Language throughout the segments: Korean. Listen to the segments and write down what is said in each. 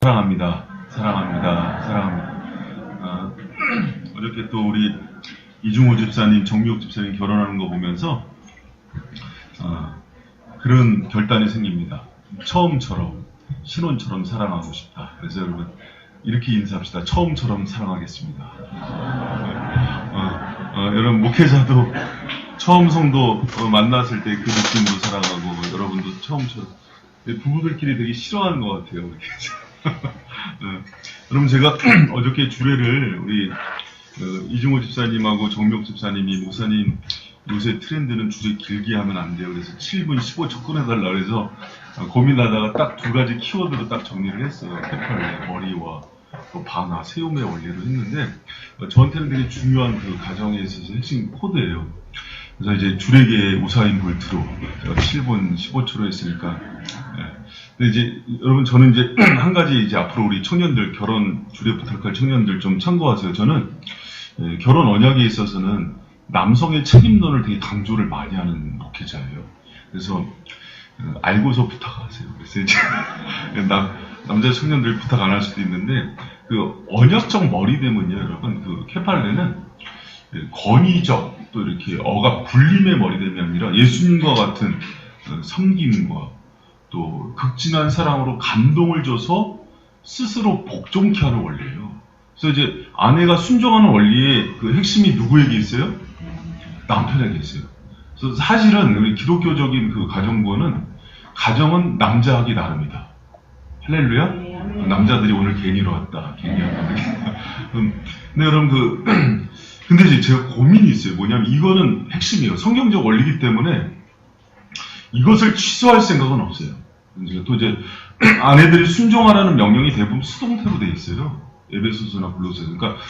사랑합니다. 사랑합니다. 사랑합니다. 어저께 또 우리 이중호 집사님, 정미옥 집사님 결혼하는 거 보면서 그런 결단이 생깁니다. 처음처럼, 신혼처럼 사랑하고 싶다. 그래서 여러분 이렇게 인사합시다. 처음처럼 사랑하겠습니다. 여러분 목회자도 처음 성도 만났을 때 그 느낌으로 살아가고, 여러분도 처음처럼. 부부들끼리 되게 싫어하는 것 같아요. 여러분 제가 어저께 주례를 우리 이중호 집사님하고 정미옥 집사님이, 목사님 요새 트렌드는 주례 길게 하면 안 돼요. 그래서 7분 15초 끊어달라 그래서 고민하다가 딱 두 가지 키워드로 딱 정리를 했어요. 캐팔레, 머리와 바나, 세움의 원리로 했는데, 저한테는 되게 중요한 그 가정에 있어서 핵심 코드예요. 그래서 이제 주례계의 우사인 볼트로 제가 7분 15초로 했으니까. 근데 이제 여러분 저는 이제 한 가지 이제 앞으로 우리 청년들, 결혼 주례 부탁할 청년들 좀 참고하세요. 저는 결혼 언약에 있어서는 남성의 책임론을 되게 강조를 많이 하는 목회자예요. 그래서 알고서 부탁하세요. 그래서 이제 남자 청년들 부탁 안 할 수도 있는데, 그 언약적 머리됨은요, 여러분, 그 케팔레는 권위적 또 이렇게 억압 분림의 머리됨이 아니라 예수님과 같은 섬김과 또 극진한 사랑으로 감동을 줘서 스스로 복종케 하는 원리예요. 그래서 이제 아내가 순종하는 원리의 그 핵심이 누구에게 있어요? 남편에게 있어요. 그래서 사실은 우리 기독교적인 그 가정부는, 가정은 남자 하기 나름이다. 할렐루야? 남자들이 오늘 괜히로 왔다. 괜히 왔다. 근데 여러분 근데 이제 제가 고민이 있어요. 뭐냐면 이거는 핵심이에요. 성경적 원리이기 때문에 이것을 취소할 생각은 없어요. 또 이제 아내들이 순종하라는 명령이 대부분 수동태로 돼 있어요. 에베소서나 골로새서. 그러니까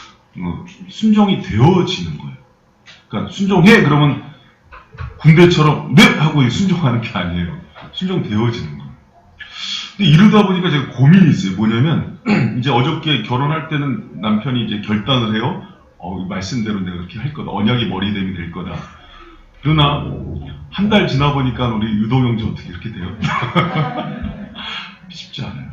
순종이 되어지는 거예요. 그러니까 순종해 그러면 군대처럼 네 하고 순종하는 게 아니에요. 순종되어지는 거예요. 근데 이러다 보니까 제가 고민이 있어요. 뭐냐면 이제 어저께 결혼할 때는 남편이 이제 결단을 해요. 말씀대로 내가 그렇게 할 거다. 언약이 머리됨이 될 거다. 그러나 한 달 지나 보니까 우리 유도 형제 어떻게 이렇게 돼요? 쉽지 않아요.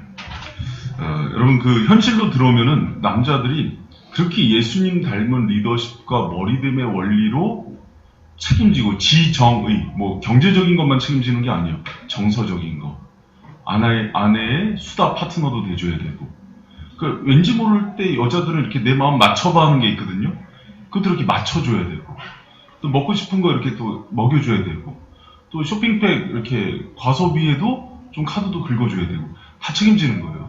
여러분 그 현실로 들어오면은 남자들이 그렇게 예수님 닮은 리더십과 머리됨의 원리로 책임지고, 지정의, 뭐 경제적인 것만 책임지는 게 아니에요. 정서적인 거, 아내의 수다 파트너도 돼줘야 되고. 그 왠지 모를 때 여자들은 이렇게 내 마음 맞춰봐 하는 게 있거든요. 그것도 이렇게 맞춰줘야 되고, 또 먹고 싶은 거 이렇게 또 먹여줘야 되고, 또 쇼핑백 이렇게 과소비에도 좀 카드도 긁어줘야 되고, 다 책임지는 거예요.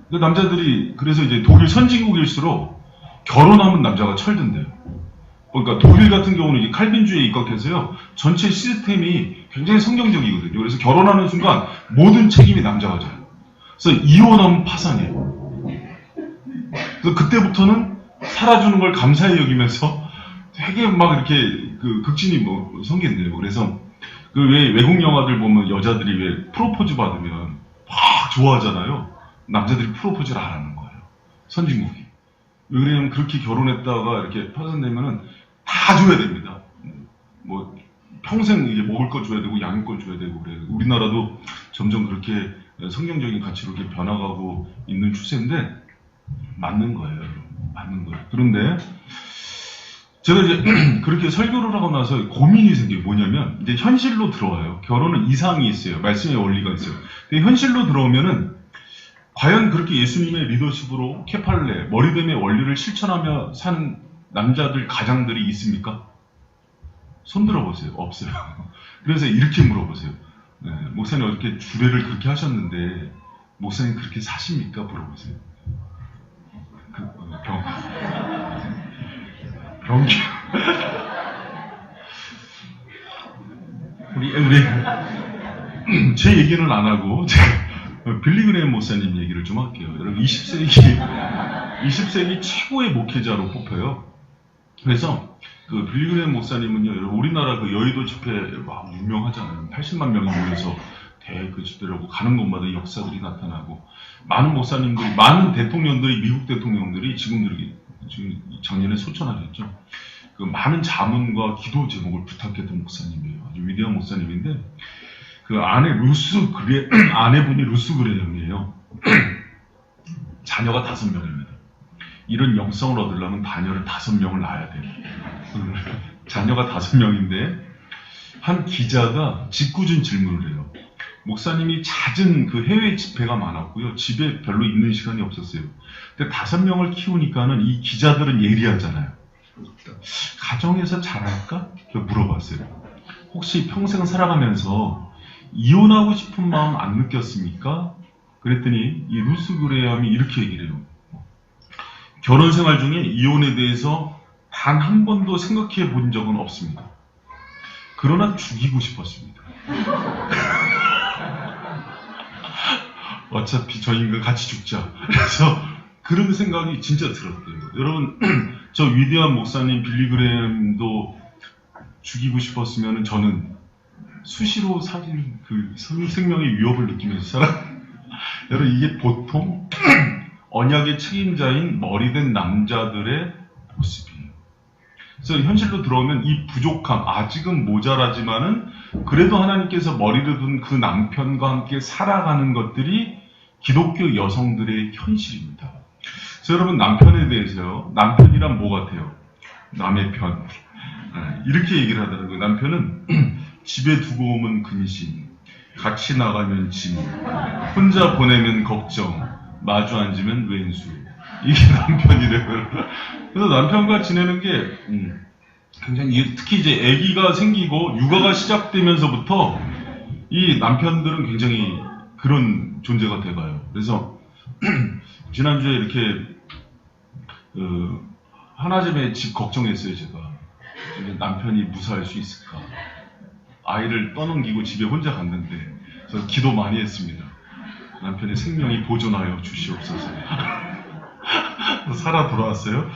근데 남자들이 그래서 이제 독일 선진국일수록 결혼하면 남자가 철든대요. 그러니까 독일 같은 경우는 이제 칼빈주의에 입각해서요, 전체 시스템이 굉장히 성경적이거든요. 그래서 결혼하는 순간 모든 책임이 남자가 져요. 그래서 이혼하면 파산이에요. 그래서 그때부터는 살아주는 걸 감사히 여기면서 되게 막 이렇게 그 극진이 뭐 성긴대요. 그래서 그 왜 외국 영화들 보면 여자들이 왜 프로포즈 받으면 막 좋아하잖아요. 남자들이 프로포즈를 안 하는 거예요. 선진국이. 왜 그러냐면 그렇게 결혼했다가 이렇게 파산되면은 다 줘야 됩니다. 뭐 평생 이게 먹을 거 줘야 되고 양육권 줘야 되고 그래요. 우리나라도 점점 그렇게 성경적인 가치로 이렇게 변화가고 있는 추세인데 맞는 거예요. 맞는 거예요. 그런데 제가 이제 그렇게 설교를 하고 나서 고민이 생겨요. 뭐냐면 이제 현실로 들어와요. 결혼은 이상이 있어요. 말씀의 원리가 있어요. 근데 현실로 들어오면은 과연 그렇게 예수님의 리더십으로 케팔레, 머리됨의 원리를 실천하며 사는 남자들, 가장들이 있습니까? 손 들어보세요. 없어요. 그래서 이렇게 물어보세요. 목사님 어떻게 주례를 그렇게 하셨는데 목사님 그렇게 사십니까? 물어보세요. 병기. 우리 제 얘기는 안 하고 빌리그레임 목사님 얘기를 좀 할게요. 여러분 20세기 최고의 목회자로 뽑혀요. 그래서 그 빌리그레임 목사님은요, 여러분 우리나라 그 여의도 집회 막 유명하잖아요. 80만 명이 모여서 그 집회를 하고 가는 곳마다 역사들이 나타나고, 많은 목사님들이, 많은 대통령들이, 미국 대통령들이 지금 작년에 소천하셨죠. 그 많은 자문과 기도 제목을 부탁했던 목사님이에요. 아주 위대한 목사님인데, 그 아내분이 루스 그레이엄이에요. 자녀가 5명입니다. 이런 영성을 얻으려면 자녀를 5명을 낳아야 돼요. 자녀가 5명인데 한 기자가 짓궂은 질문을 해요. 목사님이 잦은 그 해외 집회가 많았고요. 집에 별로 있는 시간이 없었어요. 근데 5명을 키우니까는 이 기자들은 예리하잖아요. 가정에서 잘할까? 물어봤어요. 혹시 평생 살아가면서 이혼하고 싶은 마음 안 느꼈습니까? 그랬더니 이 루스 그레이엄이 이렇게 얘기를 해요. 결혼 생활 중에 이혼에 대해서 단 한 번도 생각해 본 적은 없습니다. 그러나 죽이고 싶었습니다. 어차피 저 인간 같이 죽자. 그래서 그런 생각이 진짜 들었대요. 여러분, 저 위대한 목사님 빌리 그레이엄도 죽이고 싶었으면 저는 수시로 사실 그 생명의 위협을 느끼면서 여러분, 이게 보통 언약의 책임자인 머리된 남자들의 모습이에요. 그래서 현실로 들어오면 이 부족함, 아직은 모자라지만은 그래도 하나님께서 머리를 둔 그 남편과 함께 살아가는 것들이 기독교 여성들의 현실입니다. 그래서 여러분, 남편에 대해서요, 남편이란 뭐 같아요? 남의 편. 이렇게 얘기를 하더라고요. 남편은 집에 두고 오면 근심, 같이 나가면 짐, 혼자 보내면 걱정, 마주 앉으면 왼수. 이게 남편이래요. 그래서 남편과 지내는 게 굉장히, 특히 이제 아기가 생기고 육아가 시작되면서부터 이 남편들은 굉장히 그런 존재가 돼가요. 그래서 지난주에 이렇게 하나점에 집 걱정했어요. 제가 남편이 무사할 수 있을까, 아이를 떠넘기고 집에 혼자 갔는데 그래서 기도 많이 했습니다. 남편의 생명이 보존하여 주시옵소서. 살아 돌아왔어요.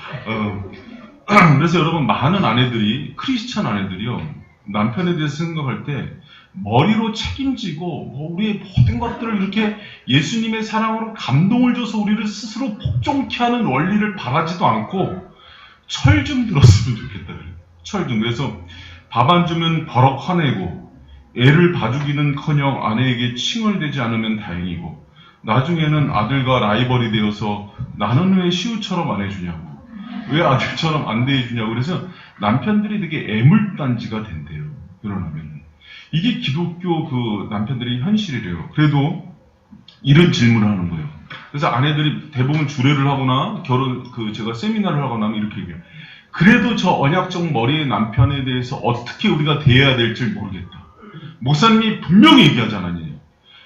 그래서 여러분, 많은 아내들이, 크리스찬 아내들이요, 남편에 대해서 생각할 때 머리로 책임지고 우리의 모든 것들을 이렇게 예수님의 사랑으로 감동을 줘서 우리를 스스로 복종케 하는 원리를 바라지도 않고 철 좀 들었으면 좋겠다. 철 좀. 그래서 밥 안 주면 버럭 화내고 애를 봐주기는커녕 아내에게 칭얼대지 않으면 다행이고, 나중에는 아들과 라이벌이 되어서 나는 왜 시우처럼 안 해주냐고, 왜 아들처럼 안 대해주냐고. 그래서 남편들이 되게 애물단지가 된대요. 결혼하면. 이게 기독교 그 남편들의 현실이래요. 그래도 이런 질문을 하는 거예요. 그래서 아내들이 대부분 주례를 하거나 제가 세미나를 하거나 하면 이렇게 얘기해요. 그래도 저 언약적 머리의 남편에 대해서 어떻게 우리가 대해야 될지 모르겠다. 목사님이 분명히 얘기하잖아요.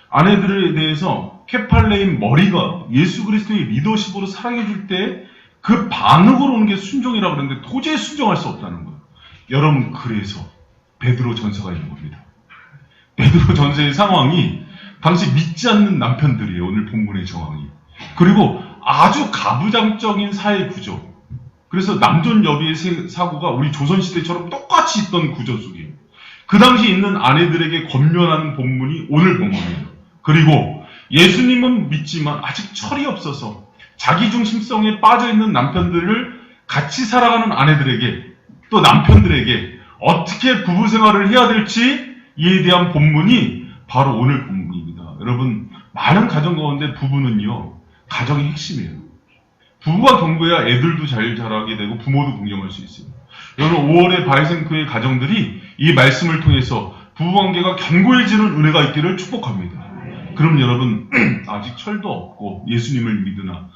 아내들에 대해서 케팔레인 머리가 예수 그리스도의 리더십으로 사랑해줄 때 그 반응으로 오는 게 순종이라고 그러는데 도저히 순종할 수 없다는 거예요. 여러분, 그래서 베드로 전서가 있는 겁니다. 베드로 전서의 상황이 당시 믿지 않는 남편들이에요. 오늘 본문의 정황이. 그리고 아주 가부장적인 사회 구조. 그래서 남존 여비의 사고가 우리 조선시대처럼 똑같이 있던 구조 속이에요. 그 당시 있는 아내들에게 권면하는 본문이 오늘 본문이에요. 그리고 예수님은 믿지만 아직 철이 없어서 자기중심성에 빠져있는 남편들을 같이 살아가는 아내들에게, 또 남편들에게 어떻게 부부 생활을 해야 될지 이에 대한 본문이 바로 오늘 본문입니다. 여러분, 많은 가정 가운데 부부는요, 가정의 핵심이에요. 부부가 견고해야 애들도 잘 자라게 되고 부모도 공경할 수 있어요. 여러분, 5월의 바이생크의 가정들이 이 말씀을 통해서 부부관계가 견고해지는 은혜가 있기를 축복합니다. 그럼 여러분, 아직 철도 없고 예수님을 믿으나,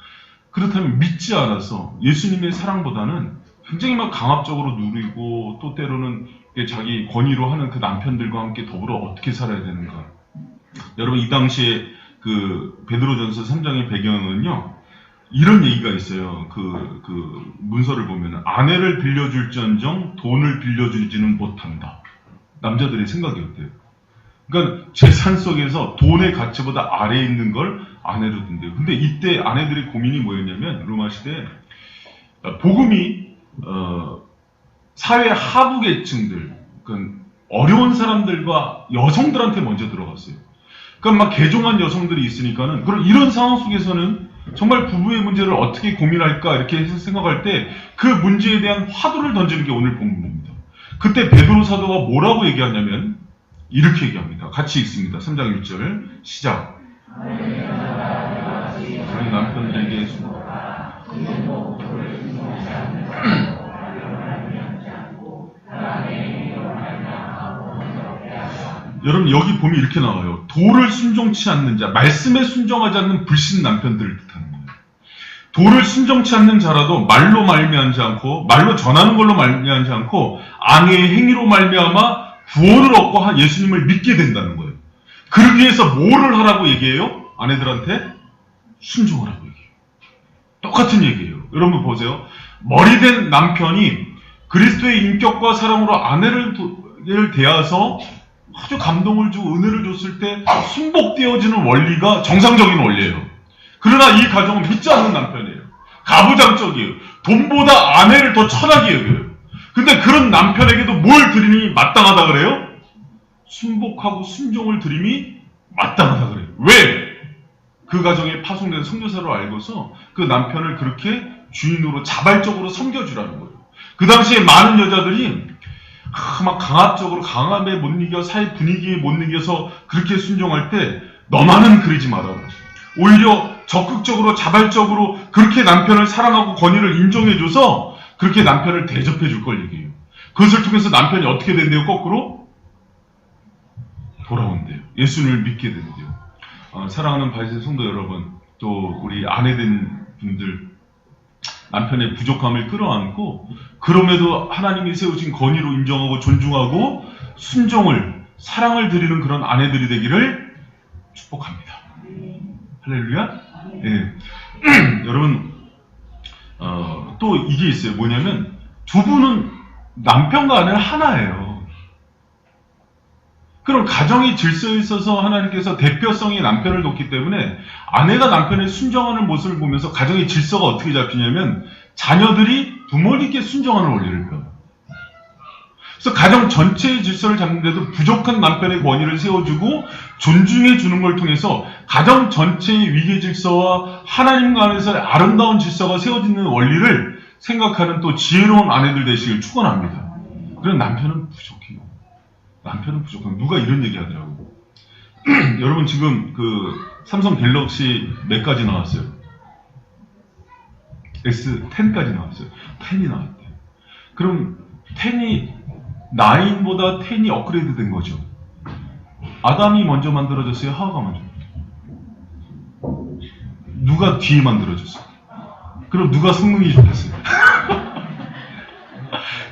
그렇다면 믿지 않아서 예수님의 사랑보다는 굉장히 막 강압적으로 누리고 또 때로는 자기 권위로 하는 그 남편들과 함께 더불어 어떻게 살아야 되는가. 여러분, 이 당시에 그 베드로전서 3장의 배경은요, 이런 얘기가 있어요. 그 문서를 보면 아내를 빌려줄지언정 돈을 빌려주지는 못한다. 남자들의 생각이 어때요? 그러니까 재산 속에서 돈의 가치보다 아래에 있는 걸 아내로 둔대요. 근데 이때 아내들의 고민이 뭐였냐면, 로마 시대에 복음이 사회 하부 계층들, 그러니까 어려운 사람들과 여성들한테 먼저 들어갔어요. 그러니까 막 개종한 여성들이 있으니까는, 그럼 이런 상황 속에서는 정말 부부의 문제를 어떻게 고민할까 이렇게 해서 생각할 때 그 문제에 대한 화두를 던지는 게 오늘 본문입니다. 그때 베드로 사도가 뭐라고 얘기하냐면 이렇게 얘기합니다. 같이 읽습니다. 3장 1절 시작. 자기 남편 남편들에게 여러분 여기 보면 이렇게 나와요. 도를 순종치 않는 자, 말씀에 순종하지 않는 불신 남편들을 뜻하는 거예요. 도를 순종치 않는 자라도 말로 말미암지 않고 말로 전하는 걸로 말미암지 않고 아내의 행위로 말미암아 구원을 얻고 예수님을 믿게 된다는 거예요. 그러기 위해서 뭐를 하라고 얘기해요? 아내들한테 순종하라고 얘기해요. 똑같은 얘기예요. 여러분 보세요. 머리된 남편이 그리스도의 인격과 사랑으로 아내를 대하서 아주 감동을 주고 은혜를 줬을 때 순복되어지는 원리가 정상적인 원리예요. 그러나 이 가정은 믿지 않는 남편이에요. 가부장적이에요. 돈보다 아내를 더 천하게 여겨요. 근데 그런 남편에게도 뭘 드림이 마땅하다 그래요? 순복하고 순종을 드림이 마땅하다 그래요. 왜? 그 가정에 파송된 선교사로 알고서 그 남편을 그렇게 주인으로 자발적으로 섬겨주라는 거예요. 그 당시에 많은 여자들이 막 강압적으로 강함에 못 이겨 사회 분위기에 못 이겨서 그렇게 순종할 때 너만은 그러지 마라. 오히려 적극적으로 자발적으로 그렇게 남편을 사랑하고 권위를 인정해줘서 그렇게 남편을 대접해 줄 걸 얘기해요. 그것을 통해서 남편이 어떻게 된대요? 거꾸로 돌아온대요. 예수님을 믿게 된대요. 사랑하는 바이스 성도 여러분, 또 우리 아내된 분들, 남편의 부족함을 끌어안고 그럼에도 하나님이 세우신 권위로 인정하고 존중하고 순종을 사랑을 드리는 그런 아내들이 되기를 축복합니다. 할렐루야. 예. 여러분 또 이게 있어요. 뭐냐면 두 분은 남편과 아내는 하나예요. 그럼 가정의 질서에 있어서 하나님께서 대표성이 남편을 뒀기 때문에 아내가 남편의 순종하는 모습을 보면서 가정의 질서가 어떻게 잡히냐면 자녀들이 부모님께 순종하는 원리를 배워요. 그래서 가정 전체의 질서를 잡는데도 부족한 남편의 권위를 세워주고 존중해 주는 걸 통해서 가정 전체의 위계 질서와 하나님과 안에서의 아름다운 질서가 세워지는 원리를 생각하는 또 지혜로운 아내들 되시길 축원합니다. 그런 남편은 부족해요. 남편은 부족한. 누가 이런 얘기 하더라고. 여러분 지금 그 삼성 갤럭시 몇 가지 나왔어요? S10까지 나왔어요. 10이 나왔대요. 그럼 10이 9보다 10이 업그레이드 된 거죠. 아담이 먼저 만들어졌어요? 하와가 먼저? 누가 뒤에 만들어졌어요? 그럼 누가 성능이 좋겠어요?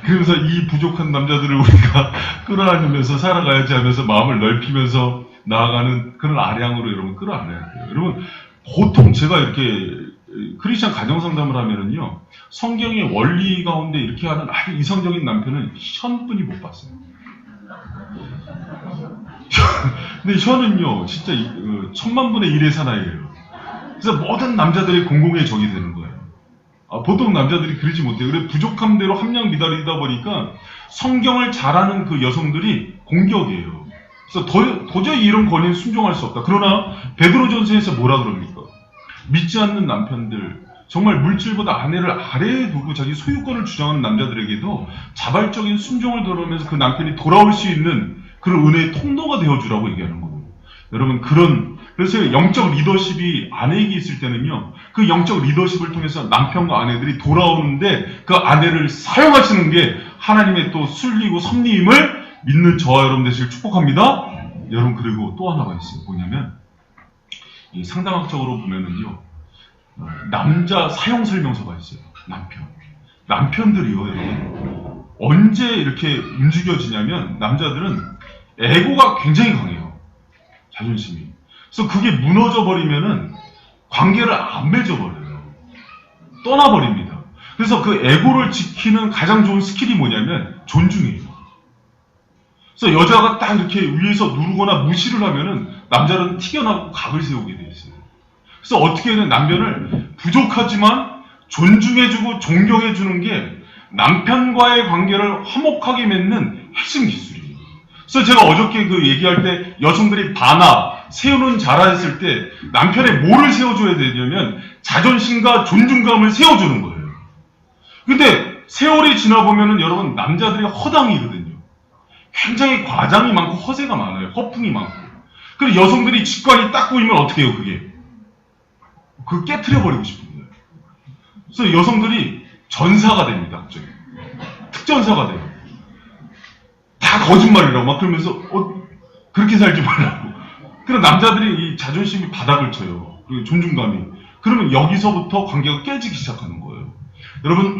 그래서 이 부족한 남자들을 우리가 끌어안으면서 살아가야지 하면서 마음을 넓히면서 나아가는 그런 아량으로 여러분 끌어안아야 돼요. 여러분 보통 제가 이렇게 크리스찬 가정상담을 하면은요, 성경의 원리 가운데 이렇게 하는 아주 이성적인 남편은 현분이 못 봤어요. 근데 현은요, 진짜 1000만분의 1의 사나이예요. 그래서 모든 남자들의 공공의 적이 되는 거예요. 보통 남자들이 그러지 못해요. 그래 부족함대로 함량 미달이다 보니까 성경을 잘하는 그 여성들이 공격이에요. 그래서 도저히 이런 권위에 순종할 수 없다. 그러나 베드로전서에서 뭐라 그럽니까? 믿지 않는 남편들, 정말 물질보다 아내를 아래에 두고 자기 소유권을 주장하는 남자들에게도 자발적인 순종을 들어오면서 그 남편이 돌아올 수 있는 그런 은혜의 통로가 되어주라고 얘기하는 거예요. 여러분 그래서 영적 리더십이 아내에게 있을 때는요, 그 영적 리더십을 통해서 남편과 아내들이 돌아오는데 그 아내를 사용하시는 게 하나님의 또 순리고 섭리임을 믿는 저와 여러분 되시길 축복합니다. 여러분 그리고 또 하나가 있어요. 뭐냐면 상담학적으로 보면은요, 남자 사용 설명서가 있어요. 남편들이요, 여러분 언제 이렇게 움직여지냐면 남자들은 에고가 굉장히 강해요. 자존심이. 그래서 그게 무너져 버리면은 관계를 안 맺어버려요. 떠나버립니다. 그래서 그 에고를 지키는 가장 좋은 스킬이 뭐냐면 존중이에요. 그래서 여자가 딱 이렇게 위에서 누르거나 무시를 하면은 남자는 튀겨나오고 각을 세우게 돼 있어요. 그래서 어떻게 해야 남편을 부족하지만 존중해주고 존경해주는 게 남편과의 관계를 화목하게 맺는 핵심 기술이에요. 그래서 제가 어저께 그 얘기할 때 여성들이 세우는 자라 했을 때 남편에 뭐를 세워줘야 되냐면 자존심과 존중감을 세워주는 거예요. 근데 세월이 지나보면은 여러분 남자들이 허당이거든요. 굉장히 과장이 많고 허세가 많아요. 허풍이 많고. 그리고 여성들이 직관이 딱 보이면 어떻게 해요, 그게? 그 깨트려버리고 싶은 거예요. 그래서 여성들이 전사가 됩니다. 갑자기. 특전사가 돼요. 다 거짓말이라고 막 그러면서 그렇게 살지 말라고. 그럼 남자들이 이 자존심이 바닥을 쳐요. 그 존중감이. 그러면 여기서부터 관계가 깨지기 시작하는 거예요. 여러분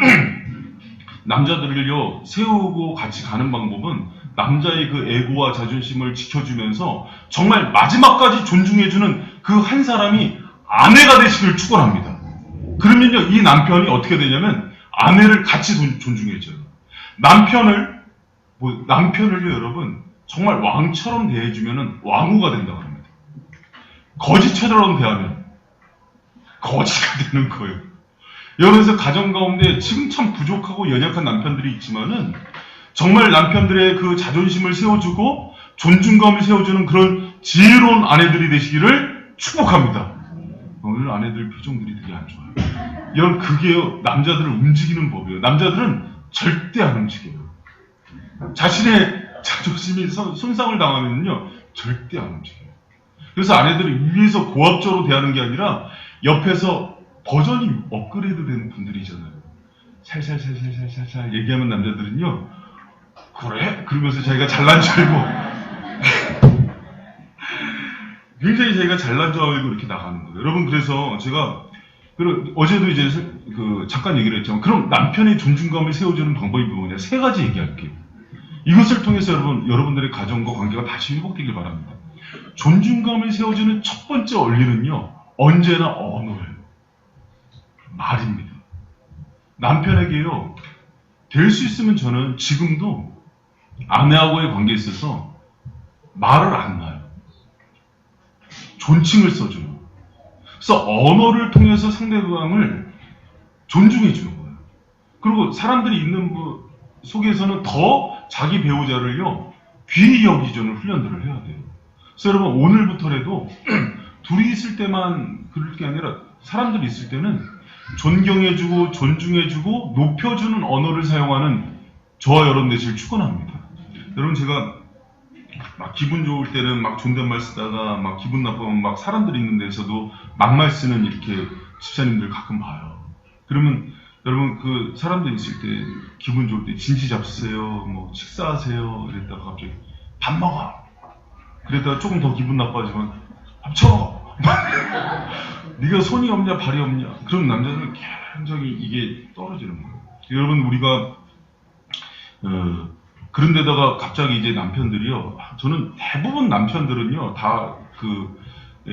남자들을요 세우고 같이 가는 방법은 남자의 그 에고와 자존심을 지켜주면서 정말 마지막까지 존중해주는 그 한 사람이 아내가 되시길 축원합니다. 그러면요 이 남편이 어떻게 되냐면 아내를 같이 존중해줘요. 남편을요 여러분 정말 왕처럼 대해주면은 왕후가 된다고 합니다. 거지처럼 대하면 거지가 되는 거예요. 여러분서 가정 가운데 지금 참 부족하고 연약한 남편들이 있지만은 정말 남편들의 그 자존심을 세워주고 존중감을 세워주는 그런 지혜로운 아내들이 되시기를 축복합니다. 오늘 아내들 표정들이 되게 안 좋아요. 여러분 그게요 남자들을 움직이는 법이에요. 남자들은 절대 안 움직여요. 자신의 자존심이 손상을 당하면요 절대 안 움직여요. 그래서 아내들을 위에서 고압적으로 대하는 게 아니라 옆에서 버전이 업그레이드 되는 분들이잖아요. 살살살살살살 얘기하면 남자들은요 그래? 그러면서 자기가 잘난 줄 알고 굉장히 자기가 잘난 줄 알고 이렇게 나가는 거예요. 여러분 그래서 제가 어제도 이제 잠깐 얘기를 했지만 그럼 남편의 존중감을 세워주는 방법이 뭐냐? 3가지 얘기할게요. 이것을 통해서 여러분들의 가정과 관계가 다시 회복되길 바랍니다. 존중감을 세워주는 첫 번째 원리는요 언제나 언어예요. 말입니다. 남편에게요 될 수 있으면 저는 지금도 아내하고의 관계에 있어서 말을 안 놔요. 존칭을 써줘요. 그래서 언어를 통해서 상대방을 존중해 주는 거예요. 그리고 사람들이 있는 속에서는 더 자기 배우자를요 귀히 여기주는 훈련들을 해야 돼요. 그래서 여러분 오늘부터라도 둘이 있을 때만 그럴 게 아니라 사람들이 있을 때는 존경해주고 존중해주고 높여주는 언어를 사용하는 저와 여러분 되시길 축원합니다. 여러분 제가 막 기분 좋을 때는 막 존댓말 쓰다가 막 기분 나쁘면 막 사람들이 있는 데서도 막말 쓰는 이렇게 집사님들 가끔 봐요. 그러면 여러분 그 사람들 있을 때 기분 좋을 때 진지 잡수세요, 뭐 식사하세요 이랬다가 갑자기 밥 먹어. 그랬다가 조금 더 기분 나빠지면 밥 쳐. 네가 손이 없냐 발이 없냐. 그럼 남자들은 굉장히 이게 떨어지는 거예요. 여러분 우리가 그런데다가 갑자기 이제 남편들이요. 저는 대부분 남편들은요 다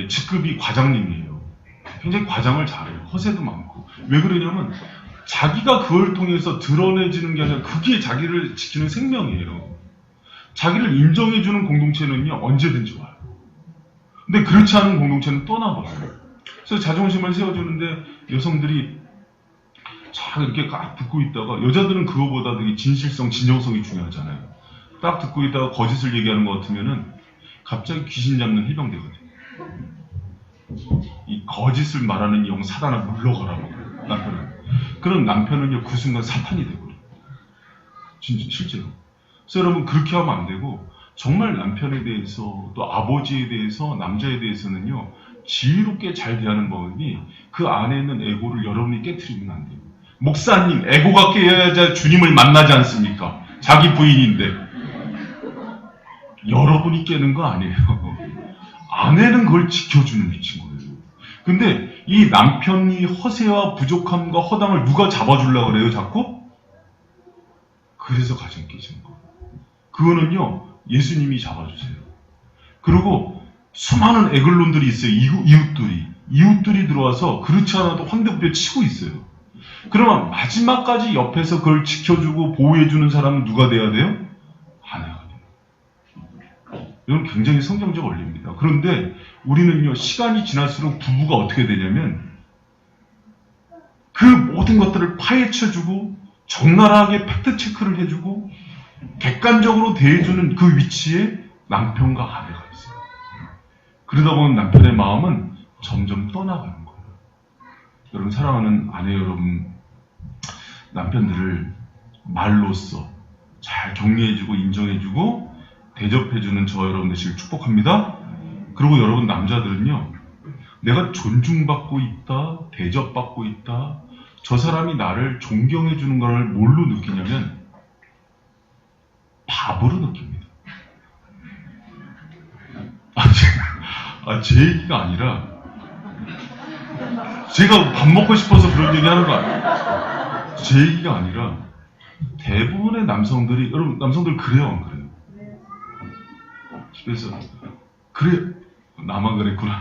직급이 과장님이에요. 굉장히 과장을 잘해요. 허세도 많고. 왜 그러냐면 자기가 그걸 통해서 드러내지는 게 아니라 그게 자기를 지키는 생명이에요. 자기를 인정해주는 공동체는요 언제든지 와요. 근데 그렇지 않은 공동체는 떠나버려요. 그래서 자존심을 세워주는데 여성들이 잘 이렇게 딱 듣고 있다가 여자들은 그거보다 되게 진실성, 진정성이 중요하잖아요. 딱 듣고 있다가 거짓을 얘기하는 것 같으면은 갑자기 귀신 잡는 해병대가 돼요. 이 거짓을 말하는 영 사단아 물러가라고 남편은. 그런 남편은요 그 순간 사탄이 되거든요. 진짜 실제로. 그래서 여러분 그렇게 하면 안 되고 정말 남편에 대해서 또 아버지에 대해서 남자에 대해서는요 지혜롭게 잘 대하는 법이 그 안에 있는 에고를 여러분이 깨트리면 안 돼요. 목사님 에고가 깨어야 주님을 만나지 않습니까? 자기 부인인데 여러분이 깨는 거 아니에요. 아내는 그걸 지켜주는 위치인 거예요. 근데 이 남편이 허세와 부족함과 허당을 누가 잡아주려고 그래요 자꾸? 그래서 가정 깨지는 거예요. 그거는요 예수님이 잡아주세요. 그리고 수많은 에글론들이 있어요. 이웃들이 들어와서 그렇지 않아도 환대부패 치고 있어요. 그러면 마지막까지 옆에서 그걸 지켜주고 보호해주는 사람은 누가 돼야 돼요? 아내가 돼요. 이건 굉장히 성경적 원리입니다. 그런데 우리는요 시간이 지날수록 부부가 어떻게 되냐면 그 모든 것들을 파헤쳐주고 적나라하게 팩트체크를 해주고 객관적으로 대해주는 그 위치에 남편과 아내가 있어요. 그러다 보면 남편의 마음은 점점 떠나가는 거예요. 여러분 사랑하는 아내 여러분 남편들을 말로써 잘 격려해주고 인정해주고 대접해주는 저 여러분 되시길 축복합니다. 그리고 여러분 남자들은요 내가 존중받고 있다, 대접받고 있다, 저 사람이 나를 존경해 주는 걸 뭘로 느끼냐면 밥으로 느낍니다. 제 얘기가 아니라 제가 밥 먹고 싶어서 그런 얘기 하는 거 아니에요. 제 얘기가 아니라 대부분의 남성들이, 여러분 남성들 그래요 안 그래요? 그래서 그래, 나만 그랬구나.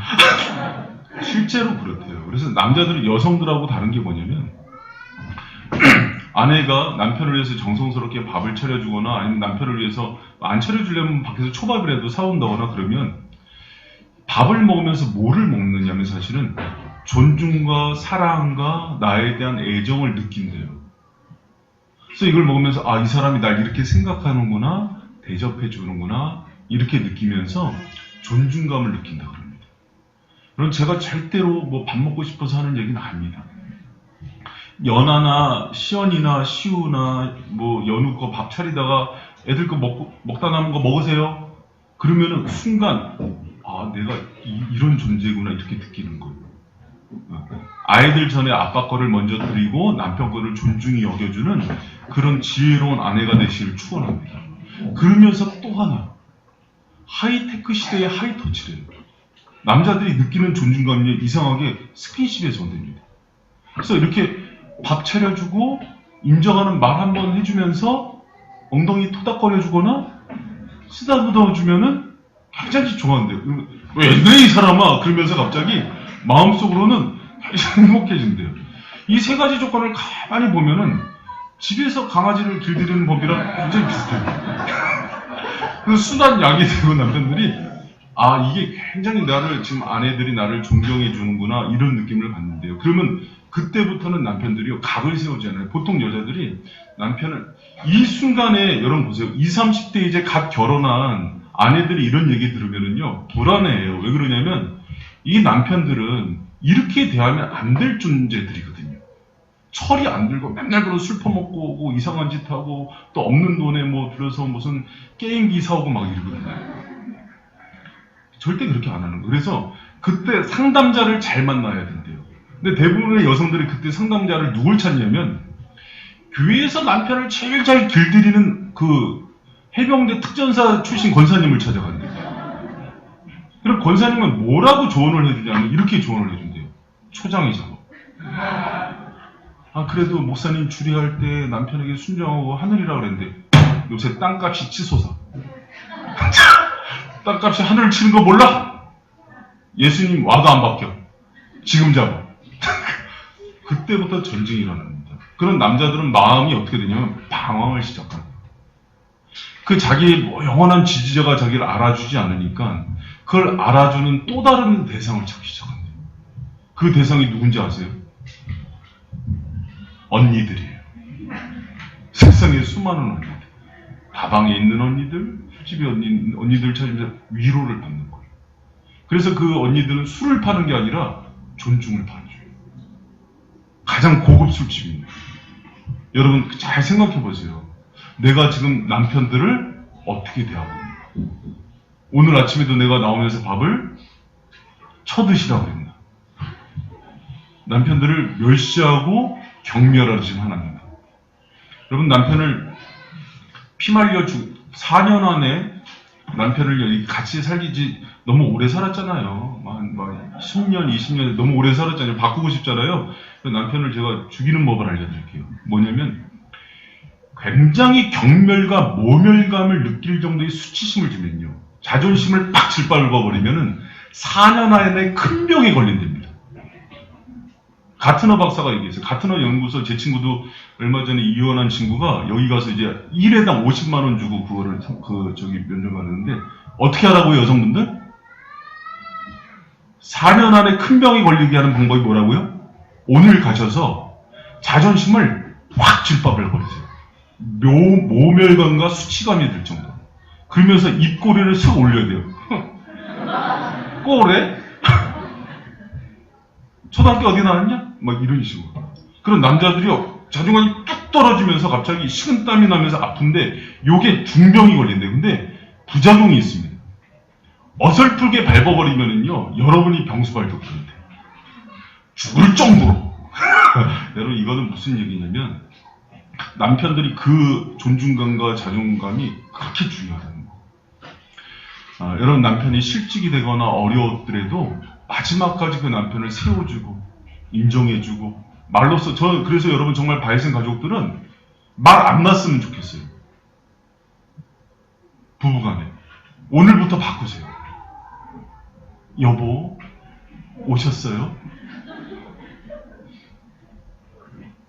실제로 그렇대요. 그래서 남자들은 여성들하고 다른 게 뭐냐면 아내가 남편을 위해서 정성스럽게 밥을 차려주거나 아니면 남편을 위해서 안 차려주려면 밖에서 초밥이라도 사온다거나 그러면 밥을 먹으면서 뭐를 먹느냐면 사실은 존중과 사랑과 나에 대한 애정을 느낀대요. 그래서 이걸 먹으면서 아, 이 사람이 날 이렇게 생각하는구나, 대접해 주는구나 이렇게 느끼면서 존중감을 느낀다 그럽니다. 그럼 제가 절대로 뭐 밥 먹고 싶어서 하는 얘기는 아닙니다. 연하나 시연이나 시우나 뭐 연우 거 밥 차리다가 애들 거 먹다 남은 거 먹으세요. 그러면은 순간 아, 내가 이런 존재구나 이렇게 느끼는 거예요. 아이들 전에 아빠 거를 먼저 드리고 남편 거를 존중히 여겨주는 그런 지혜로운 아내가 되시길 축원합니다. 그러면서 또 하나, 하이테크 시대의 하이터치래요. 남자들이 느끼는 존중감이 이상하게 스킨십에서 온답니다. 그래서 이렇게 밥 차려주고 인정하는 말 한번 해주면서 엉덩이 토닥거려주거나 쓰다듬어주면은 굉장히 좋아한대요. 왜 이 사람아? 그러면서 갑자기 마음속으로는 굉장히 행복해진대요. 이 세 가지 조건을 가만히 보면은 집에서 강아지를 길들이는 법이랑 굉장히 비슷해요. 그래서 순한 약이 되고 남편들이 아, 이게 굉장히 나를 지금 아내들이 나를 존경해 주는구나 이런 느낌을 받는데요. 그러면 그때부터는 남편들이요 각을 세우지 않아요. 보통 여자들이 남편을 이 순간에 여러분 보세요. 20, 30대 이제 갓 결혼한 아내들이 이런 얘기 들으면은요 불안해해요. 왜 그러냐면 이 남편들은 이렇게 대하면 안 될 존재들이거든요. 철이 안 들고 맨날 그런 술 퍼먹고 오고 이상한 짓 하고 또 없는 돈에 뭐 들어서 무슨 게임기 사오고 막 이러거든요. 절대 그렇게 안 하는 거예요. 그래서 그때 상담자를 잘 만나야 된대요. 근데 대부분의 여성들이 그때 상담자를 누굴 찾냐면 교회에서 남편을 제일 잘 길들이는 그 해병대 특전사 출신 권사님을 찾아간대요. 그럼 권사님은 뭐라고 조언을 해주냐면 이렇게 조언을 해준대요. 초장이 작업. 아, 그래도 목사님 주례할 때 남편에게 순종하고 하늘이라 그랬는데 요새 땅값이 치솟아. 땅값이 하늘을 치는 거 몰라? 예수님 와도 안 바뀌어. 지금 잡아. 그때부터 전쟁이 일어납니다. 그런 남자들은 마음이 어떻게 되냐면 방황을 시작합니다. 그 자기 영원한 지지자가 자기를 알아주지 않으니까 그걸 알아주는 또 다른 대상을 찾기 시작합니다. 그 대상이 누군지 아세요? 언니들이에요. 세상에 수많은 언니들. 다방에 있는 언니들, 술집에 언니들 찾으면서 위로를 받는 거예요. 그래서 그 언니들은 술을 파는 게 아니라 존중을 파는 거예요. 가장 고급 술집입니다. 여러분 잘 생각해 보세요. 내가 지금 남편들을 어떻게 대하고 있나. 오늘 아침에도 내가 나오면서 밥을 쳐드시라고 했나. 남편들을 멸시하고 경멸하지 않았나. 여러분 남편을 피말려 4년 안에 남편을 같이 살기지 너무 오래 살았잖아요. 막 10년, 20년 너무 오래 살았잖아요. 바꾸고 싶잖아요. 남편을 제가 죽이는 법을 알려드릴게요. 뭐냐면 굉장히 경멸과 모멸감을 느낄 정도의 수치심을 주면요. 자존심을 팍 짓밟아버리면은 4년 안에 큰 병에 걸린답니다. 가트너 박사가 얘기했어요. 가트너 연구소 제 친구도 얼마 전에 이혼한 친구가 여기 가서 이제 1회당 50만 원 주고 그거를 면접하는데 어떻게 하라고요, 여성분들? 4년 안에 큰 병이 걸리게 하는 방법이 뭐라고요? 오늘 가셔서 자존심을 확 짓밟아버리세요. 모멸감과 수치감이 들 정도. 그러면서 입꼬리를 쓱 올려야 돼요. 꼬래? 초등학교 어디 나왔냐? 막 이런 식으로. 그런 남자들이요, 자존감이 뚝 떨어지면서 갑자기 식은땀이 나면서 아픈데, 요게 중병이 걸린대요. 근데 부작용이 있습니다. 어설프게 밟아버리면은요, 여러분이 병수발도 그런데. 죽을 정도로. 여러분, 이거는 무슨 얘기냐면, 남편들이 그 존중감과 자존감이 그렇게 중요하다는 거예요. 여러분, 남편이 실직이 되거나 어려웠더라도 마지막까지 그 남편을 세워주고 인정해주고 말로써 그래서 여러분 정말 바이슨 가족들은 말 안 났으면 좋겠어요. 부부간에 오늘부터 바꾸세요. 여보 오셨어요?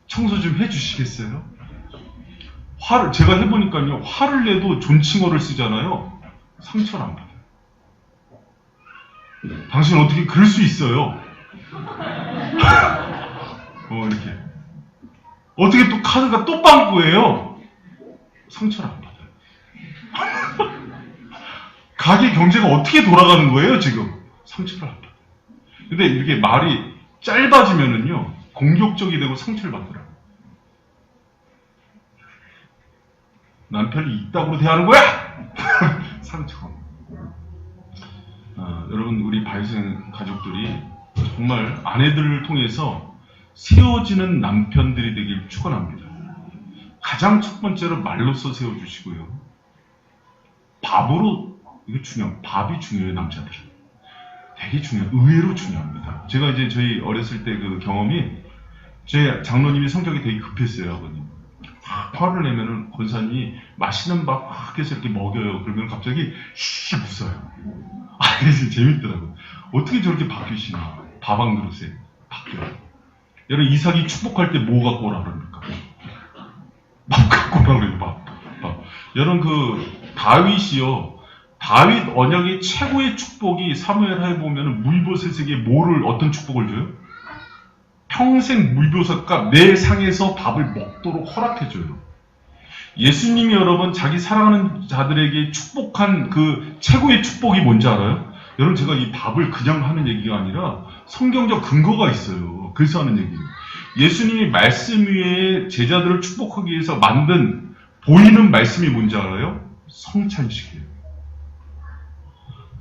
청소 좀 해주시겠어요? 제가 해보니까요, 화를 내도 존칭어를 쓰잖아요. 상처를 안 받아요. 당신 어떻게 그럴 수 있어요? 이렇게. 어떻게 또 카드가 또 빵꾸예요? 상처를 안 받아요. 가게 경제가 어떻게 돌아가는 거예요, 지금? 상처를 안 받아요. 근데 이렇게 말이 짧아지면은요, 공격적이 되고 상처를 받더라고요. 남편이 이따구로 대하는 거야! 상처가. 여러분, 우리 바이슨 가족들이 정말 아내들을 통해서 세워지는 남편들이 되길 축원합니다. 가장 첫 번째로 말로써 세워주시고요. 밥으로, 이거 밥이 중요해요, 남자들. 되게 의외로 중요합니다. 제가 이제 저희 어렸을 때 그 경험이, 제 장로님이 성격이 되게 급했어요, 아버님. 화를 내면은 권사님이 맛있는 밥 막 해서 이렇게 먹여요. 그러면 갑자기 씩 웃어요. 그래서 재밌더라고요. 어떻게 저렇게 바뀌시나. 밥 한 그릇에 바뀌어요. 여러분, 이삭이 축복할 때 뭐 갖고 오라 그럽니까? 밥 갖고 오라 그래요, 밥. 여러분, 다윗이요. 다윗 언약의 최고의 축복이 사무엘하에 보면은 무이보셋에게 어떤 축복을 줘요? 평생 무이보셋과 내 상에서 밥을 먹도록 허락해줘요. 예수님이 여러분 자기 사랑하는 자들에게 축복한 그 최고의 축복이 뭔지 알아요? 여러분, 제가 이 밥을 그냥 하는 얘기가 아니라 성경적 근거가 있어요. 그래서 하는 얘기예요. 예수님이 말씀 위에 제자들을 축복하기 위해서 만든 보이는 말씀이 뭔지 알아요? 성찬식이에요.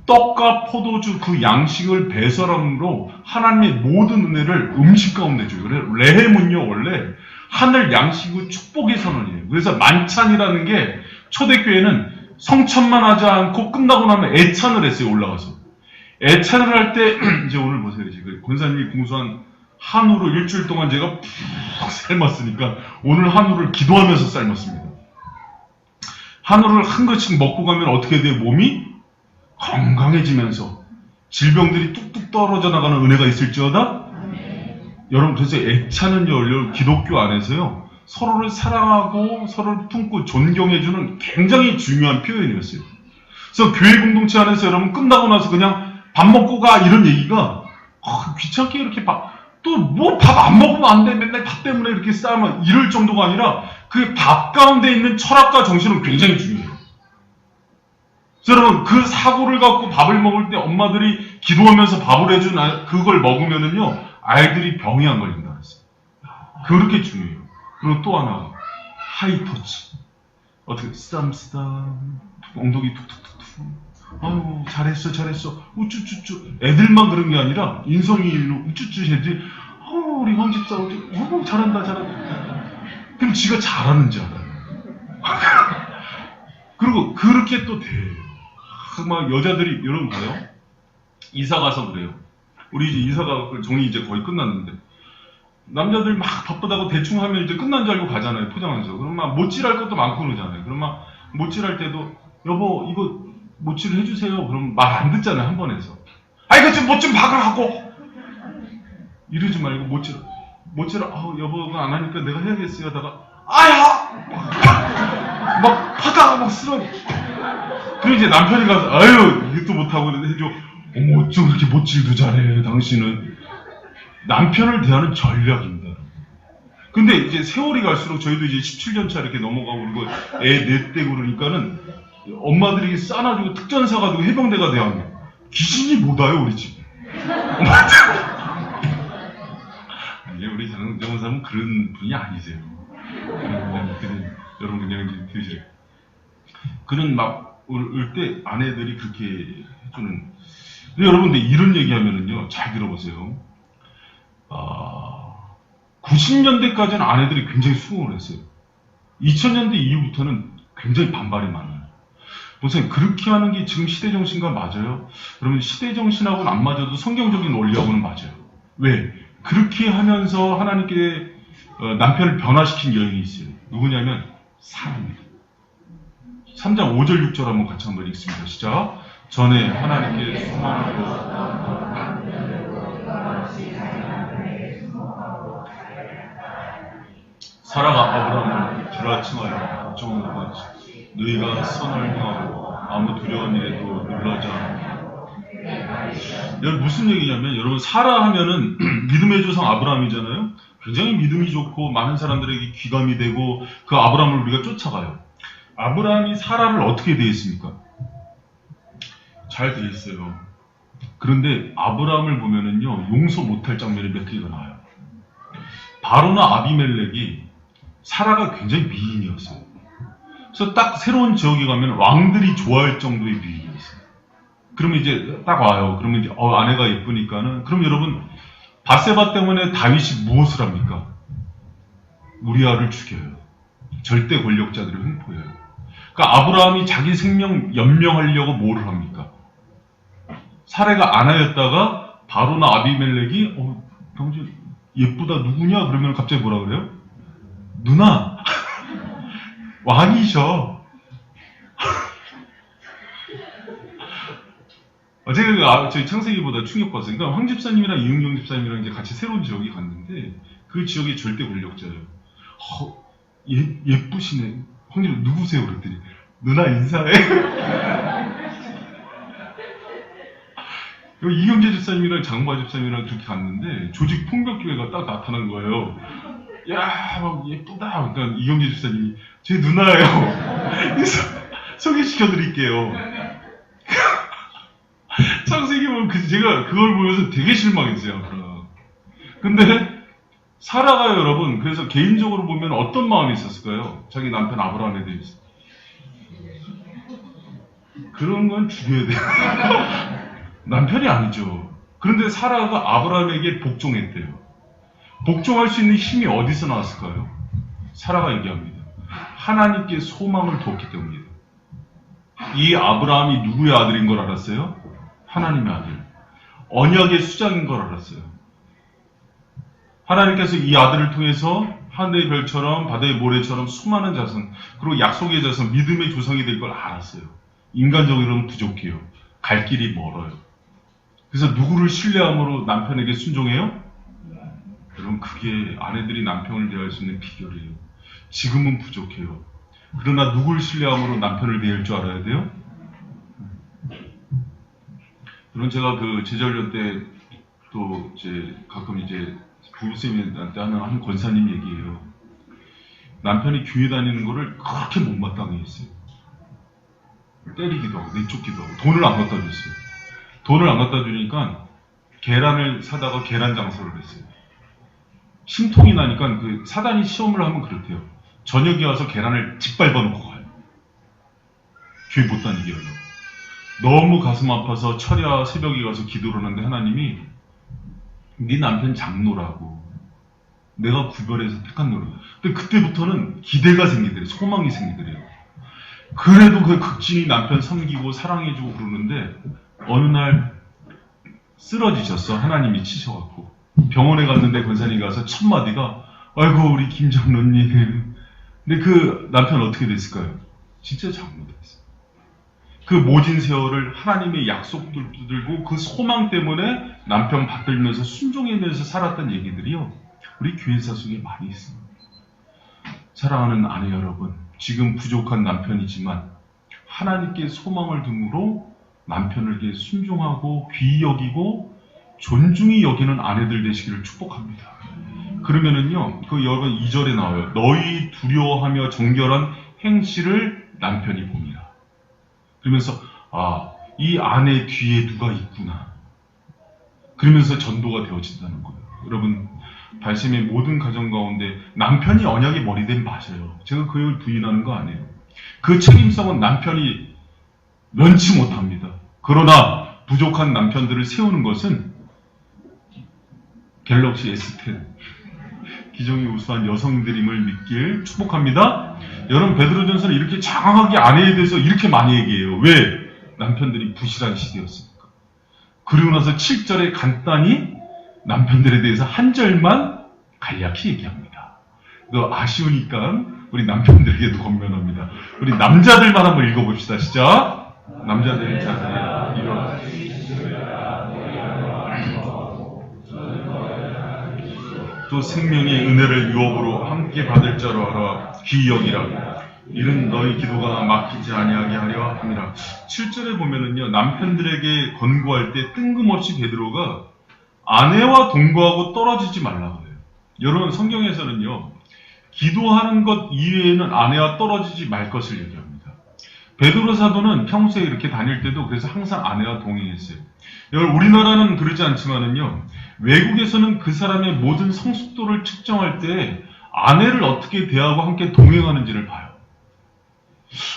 떡과 포도주 그 양식을 배설함으로 하나님의 모든 은혜를 음식 가운데 줘요. 레헴은요, 원래 하늘 양식의 축복의 선언이에요. 그래서 만찬이라는 게 초대교회는 성찬만 하지 않고 끝나고 나면 애찬을 했어요, 올라가서. 애찬을 할 때, 이제 오늘 보세요. 지금 권사님이 공수한 한우를 일주일 동안 제가 푹 삶았으니까 오늘 한우를 기도하면서 삶았습니다. 한우를 한 그릇씩 먹고 가면 어떻게 돼요? 몸이 건강해지면서 질병들이 뚝뚝 떨어져 나가는 은혜가 있을지어다? 여러분, 그래서 애차는요, 기독교 안에서요, 서로를 사랑하고 서로를 품고 존경해주는 굉장히 중요한 표현이었어요. 그래서 교회 공동체 안에서 여러분 끝나고 나서 그냥 밥 먹고 가 이런 얘기가 귀찮게 이렇게 밥 안 먹으면 안 돼, 맨날 밥 때문에 이렇게 싸우면 이럴 정도가 아니라 그 밥 가운데 있는 철학과 정신은 굉장히 중요해요. 그래서 여러분, 그 사고를 갖고 밥을 먹을 때 엄마들이 기도하면서 밥을 해준 그걸 먹으면은요, 아이들이 병이 안 걸린다 그랬어요. 그렇게 중요해요. 그리고 또 하나, 하이터치. 어떻게, 쓰담쓰담, 엉덩이 툭툭툭툭. 아유, 잘했어. 우쭈쭈쭈. 애들만 그런 게 아니라, 인성이로 우쭈쭈 해야지. 우리 황집사, 잘한다. 그럼 지가 잘하는지 알아요. 그리고 그렇게 또 돼요. 막 여자들이, 여러분 봐요. 이사 가서 그래요. 우리 이제 이사가 정리 이제 거의 끝났는데, 남자들 막 바쁘다고 대충 하면 이제 끝난 줄 알고 가잖아요, 포장하면서. 그럼 막 못질할 것도 많고 그러잖아요. 그럼 막 못질할 때도, 여보, 이거 못질을 해주세요. 그럼 말 안 듣잖아요, 한 번 해서. 이거 좀 못 좀 박으라고! 이러지 말고 못질을, 여보가 안 하니까 내가 해야겠어요. 하다가, 막 하다가 막 쓰러져. 그럼 이제 남편이 가서, 이것도 못하고 해줘. 어쩜 그렇게 못질도 잘해, 당신은. 남편을 대하는 전략입니다. 근데 이제 세월이 갈수록 저희도 이제 17년 차 이렇게 넘어가고 그리고 애 넷되고 그러니까는 엄마들이 싸놔주고 특전 사가지고 해병대가 대하는 귀신이 못 와요, 우리 집. 이제 우리 장사님은 그런 분이 아니세요. 여러분 그냥 이제 드시죠. 그는 막 올 때 아내들이 그렇게 해주는. 근데 여러분, 근데 이런 얘기하면은요, 잘 들어보세요. 90년대까지는 아내들이 굉장히 수긍을 했어요. 2000년대 이후부터는 굉장히 반발이 많아요. 보세요. 그렇게 하는 게 지금 시대정신과 맞아요? 그러면 시대정신하고는 안 맞아도 성경적인 원리하고는 맞아요. 왜? 그렇게 하면서 하나님께 남편을 변화시킨 여인이 있어요. 누구냐면 사라입니다. 3장 5절 6절 한번 같이 한번 읽습니다. 시작. 전에 하나님께 소망하고 사라가 아브라함을 뒷받침하여 정하고 너희가 선을 행하고 아무 두려운 일에도 놀라지 않으며. 여러분 무슨 얘기냐면, 여러분 사라 하면은 믿음의 조상 아브라함이잖아요. 굉장히 믿음이 좋고 많은 사람들에게 귀감이 되고 그 아브라함을 우리가 쫓아가요. 아브라함이 사라를 어떻게 대했습니까? 잘 대했어요. 그런데 아브라함을 보면은요, 용서 못할 장면이 몇 개가 나와요. 바로나 아비멜렉이 사라가 굉장히 미인이었어요. 그래서 딱 새로운 지역에 가면 왕들이 좋아할 정도의 미인이었어요. 그러면 이제 딱 와요. 그러면 이제 아내가 예쁘니까는, 그럼 여러분 바세바 때문에 다윗이 무엇을 합니까? 우리아를 죽여요. 절대 권력자들을 횡포해요. 그러니까 아브라함이 자기 생명 연명하려고 뭐를 합니까? 사례가 아나였다가 바로나 아비멜렉이 당신 예쁘다 누구냐? 그러면 갑자기 뭐라 그래요? 누나 왕이셔. 제가 저희 창세기보다 충격받았어요. 그러니까 황 집사님이랑 이은경 집사님이랑 이제 같이 새로운 지역에 갔는데 그 지역이 절대 권력자예요. 예쁘시네. 황님 누구세요? 그랬더니 누나 인사해. 이경재 집사님이랑 장바 집사님이랑 그렇게 갔는데 조직 폭력교회가 딱 나타난 거예요. 야, 막 예쁘다. 그러니까 이경재 집사님이 제 누나예요. 그래서 소개시켜드릴게요. 창세기 보면 제가 그걸 보면서 되게 실망했어요. 근데 사라가 여러분, 그래서 개인적으로 보면 어떤 마음이 있었을까요? 자기 남편 아브라함에 대해서. 그런 건 죽여야 돼요. 남편이 아니죠. 그런데 사라가 아브라함에게 복종했대요. 복종할 수 있는 힘이 어디서 나왔을까요? 사라가 얘기합니다. 하나님께 소망을 두었기 때문입니다. 이 아브라함이 누구의 아들인 걸 알았어요? 하나님의 아들. 언약의 수장인 걸 알았어요. 하나님께서 이 아들을 통해서 하늘의 별처럼 바다의 모래처럼 수많은 자손, 그리고 약속의 자손, 믿음의 조상이 될 걸 알았어요. 인간적으로는 부족해요. 갈 길이 멀어요. 그래서 누구를 신뢰함으로 남편에게 순종해요? 여러분, 그게 아내들이 남편을 대할 수 있는 비결이에요. 지금은 부족해요. 그러나 누구를 신뢰함으로 남편을 대할 줄 알아야 돼요? 물론 제가 그 제자훈련 때 또 이제 가끔 이제 부부쌤한테 하는 한 권사님 얘기예요. 남편이 교회 다니는 거를 그렇게 못마땅해 했어요. 때리기도 하고 내쫓기도 하고 돈을 안 갖다 줬어요. 돈을 안 갖다 주니까 계란을 사다가 계란 장사를 했어요. 심통이 나니까 그 사단이 시험을 하면 그렇대요. 저녁에 와서 계란을 짓밟아 놓고 가요. 교회 못 다니게 하려고. 너무 가슴 아파서 철야 새벽에 가서 기도를 하는데 하나님이 네 남편 장로라고 내가 구별해서 택한 노래. 근데 그때부터는 기대가 생기더래요. 소망이 생기더래요. 그래도 그 극진히 남편 섬기고 사랑해주고 그러는데 어느 날 쓰러지셨어. 하나님이 치셔갖고 병원에 갔는데 권사님이 가서 첫 마디가 아이고 우리 김 장로님. 근데 그 남편 어떻게 됐을까요? 진짜 장로 됐어요. 그 모진 세월을 하나님의 약속들 붙들고 그 소망 때문에 남편 받들면서 순종하면서 살았던 얘기들이요. 우리 교회사 속에 많이 있습니다. 사랑하는 아내 여러분, 지금 부족한 남편이지만 하나님께 소망을 둠으로 남편에게 순종하고 귀히 여기고 존중히 여기는 아내들 되시기를 축복합니다. 그러면은요, 그 여러분 2절에 나와요. 너희 두려워하며 정결한 행실을 남편이 봅니다. 그러면서 이 아내 뒤에 누가 있구나. 그러면서 전도가 되어진다는 거예요. 여러분, 발심의 모든 가정 가운데 남편이 언약의 머리된 맞아요. 제가 그걸 부인하는 거 아니에요. 그 책임성은 남편이 면치 못합니다. 그러나 부족한 남편들을 세우는 것은 갤럭시 S10 기종이 우수한 여성들임을 믿길 축복합니다. 여러분, 베드로전서는 이렇게 장황하게 아내에 대해서 이렇게 많이 얘기해요. 왜? 남편들이 부실한 시대였으니까. 그리고 나서 7절에 간단히 남편들에 대해서 한 절만 간략히 얘기합니다. 너 아쉬우니까 우리 남편들에게도 권면합니다. 우리 남자들만 한번 읽어봅시다. 시작. 남자들이 자기야 일어나 또 생명의 은혜를 유업으로 함께 받을 자로 알아 귀히 여기라. 이는 너희 기도가 막히지 아니하게 하려 함이라. 7절에 보면은요, 남편들에게 권고할 때 뜬금없이 베드로가 아내와 동거하고 떨어지지 말라 그래요. 여러분, 성경에서는요, 기도하는 것 이외에는 아내와 떨어지지 말 것을 얘기합니다. 베드로 사도는 평소에 이렇게 다닐 때도 그래서 항상 아내와 동행했어요. 여러분, 우리나라는 그러지 않지만은요, 외국에서는 그 사람의 모든 성숙도를 측정할 때 아내를 어떻게 대하고 함께 동행하는지를 봐요.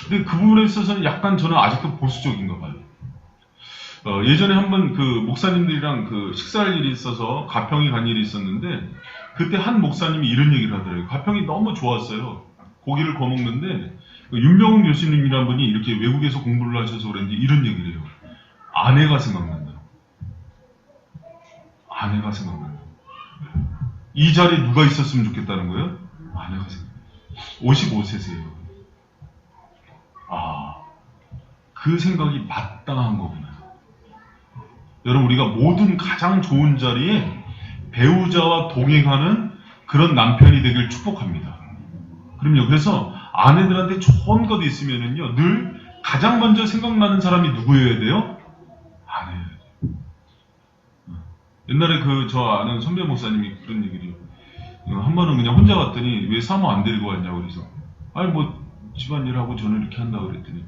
근데 그 부분에 있어서는 약간 저는 아직도 보수적인가 봐요. 예전에 한번 그 목사님들이랑 그 식사할 일이 있어서 가평에 간 일이 있었는데, 그때 한 목사님이 이런 얘기를 하더라고요. 가평이 너무 좋았어요. 고기를 구워 먹는데, 윤병훈 교수님이란 분이 이렇게 외국에서 공부를 하셔서 그런지 이런 얘기를 해요. 아내가 생각난다. 아내가 생각난다. 이 자리에 누가 있었으면 좋겠다는 거예요? 아내가 생각난다. 55세세요. 그 생각이 마땅한 거구나. 여러분, 우리가 모든 가장 좋은 자리에 배우자와 동행하는 그런 남편이 되길 축복합니다. 그럼요. 그래서 아내들한테 좋은 것 있으면은요, 늘 가장 먼저 생각나는 사람이 누구여야 돼요? 아내여야 돼요. 옛날에 저 아는 선배 목사님이 그런 얘기를 해요. 한 번은 그냥 혼자 갔더니 왜 사모 안 데리고 왔냐고 그래서, 아니 뭐 집안일하고 저는 이렇게 한다고 그랬더니,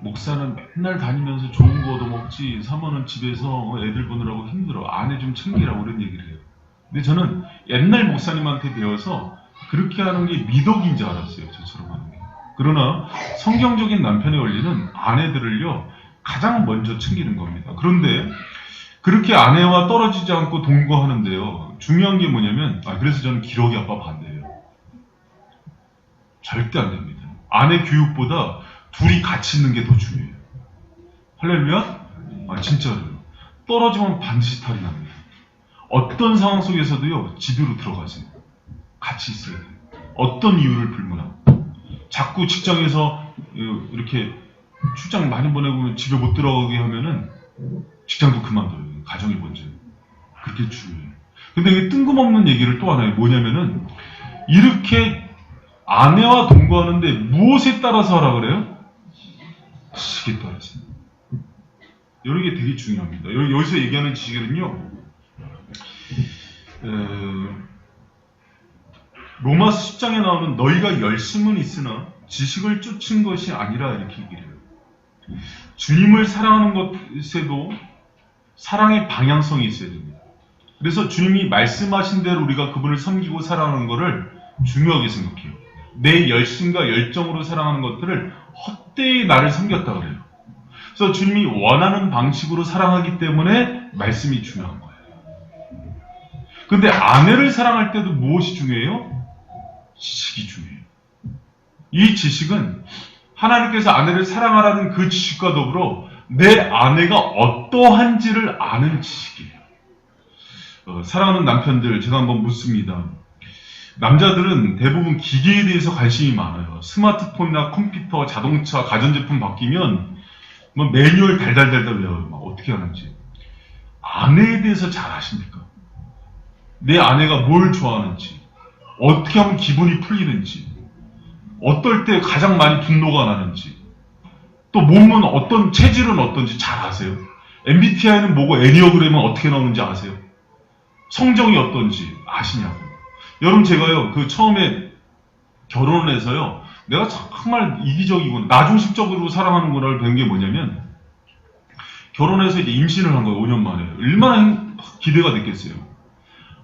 목사는 맨날 다니면서 좋은 거 얻어먹지 사모는 집에서 애들 보느라고 힘들어. 아내 좀 챙기라고 그런 얘기를 해요. 근데 저는 옛날 목사님한테 배워서 그렇게 하는 게 미덕인 줄 알았어요. 저처럼 하는 게. 그러나 성경적인 남편의 원리는 아내들을요, 가장 먼저 챙기는 겁니다. 그런데 그렇게 아내와 떨어지지 않고 동거하는데요, 중요한 게 뭐냐면, 그래서 저는 기러기 아빠 반대예요. 절대 안 됩니다. 아내 교육보다 둘이 같이 있는 게 더 중요해요. 할렐루야? 진짜로요. 떨어지면 반드시 탈이 납니다. 어떤 상황 속에서도요, 집으로 들어가세요. 같이 있어야 돼요. 어떤 이유를 불문하고. 자꾸 직장에서 이렇게 출장 많이 보내고 집에 못 들어가게 하면은 직장도 그만둬요. 가정이 먼저. 그렇게 중요해요. 근데 왜 뜬금없는 얘기를 또 하나요? 뭐냐면은, 이렇게 아내와 동거하는데 무엇에 따라서 하라 그래요? 지식에 따라서. 이런 게 되게 중요합니다. 여기서 얘기하는 지식은요, 로마서 10장에 나오는 너희가 열심은 있으나 지식을 쫓은 것이 아니라 이렇게 얘기를 해요. 주님을 사랑하는 것에도 사랑의 방향성이 있어야 됩니다. 그래서 주님이 말씀하신 대로 우리가 그분을 섬기고 사랑하는 것을 중요하게 생각해요. 내 열심과 열정으로 사랑하는 것들을 헛되이 나를 섬겼다 그래요. 그래서 주님이 원하는 방식으로 사랑하기 때문에 말씀이 중요한 거예요. 근데 아내를 사랑할 때도 무엇이 중요해요? 지식이 중요해요. 이 지식은 하나님께서 아내를 사랑하라는 그 지식과 더불어 내 아내가 어떠한지를 아는 지식이에요. 사랑하는 남편들, 제가 한번 묻습니다. 남자들은 대부분 기계에 대해서 관심이 많아요. 스마트폰이나 컴퓨터, 자동차, 가전제품 바뀌면 뭐 매뉴얼 달달달달 외워요. 막 어떻게 하는지. 아내에 대해서 잘 아십니까? 내 아내가 뭘 좋아하는지, 어떻게 하면 기분이 풀리는지, 어떨 때 가장 많이 분노가 나는지, 또 몸은 어떤, 체질은 어떤지 잘 아세요? MBTI는 뭐고 애니어그램은 어떻게 나오는지 아세요? 성정이 어떤지 아시냐고. 여러분, 제가요, 처음에 결혼을 해서요, 내가 정말 이기적이구나, 나중심적으로 사랑하는 거를 배운 게 뭐냐면, 결혼해서 이제 임신을 한 거예요, 5년 만에. 얼마나 기대가 됐겠어요.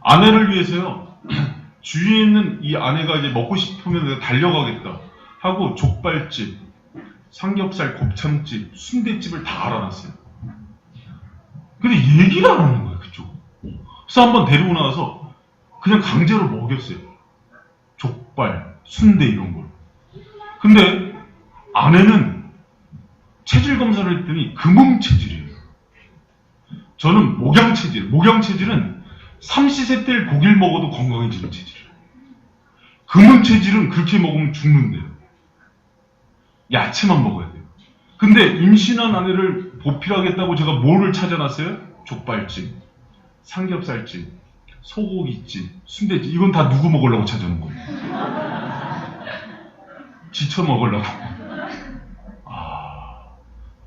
아내를 위해서요, 주위에 있는 이 아내가 이제 먹고 싶으면 내가 달려가겠다 하고 족발집, 삼겹살, 곱창집, 순댓집을 다 알아놨어요. 근데 얘기를 안 하는 거예요, 그쪽. 그래서 한번 데리고 나와서 그냥 강제로 먹였어요. 족발, 순대 이런 걸. 근데 아내는 체질 검사를 했더니 금음체질이에요. 저는 목양체질. 목양체질은 삼시세끼 고기를 먹어도 건강해지는 체질이에요. 금음체질은 그렇게 먹으면 죽는데요. 야채만 먹어야 돼요. 근데 임신한 아내를 보필하겠다고 제가 뭐를 찾아놨어요? 족발집, 삼겹살집, 소고기집, 순대집. 이건 다 누구 먹으려고 찾아놓은 거예요? 지쳐 먹으려고.